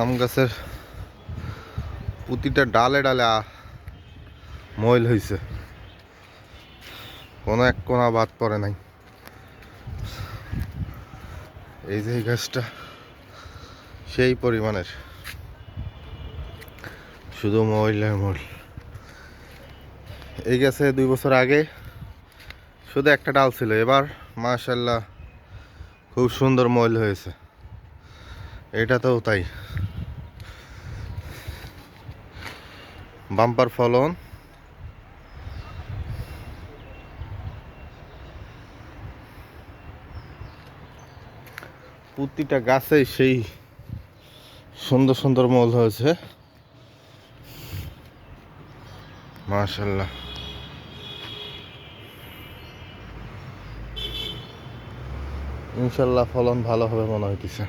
আম গাছের প্রতিটা ডালে ডালে ময়ল হয়েছে, কোনো এক কোনা বাদ পড়ে নাই। এই যে এই গাছটা সেই পরিমাণের, শুধু ময়ল আর ময়ল। এই গাছে 2 বছর আগে শুধু একটা ডাল ছিল, এবার মাশাআল্লাহ খুব সুন্দর ময়ল হয়েছে। এটাতেও তাই, বাম্পার ফলন। প্রতিটা গাছে সেই সুন্দর সুন্দর মল হয়েছে মাশাআল্লাহ। ইনশাল্লাহ ফলন ভালো হবে মনে হইতেছে।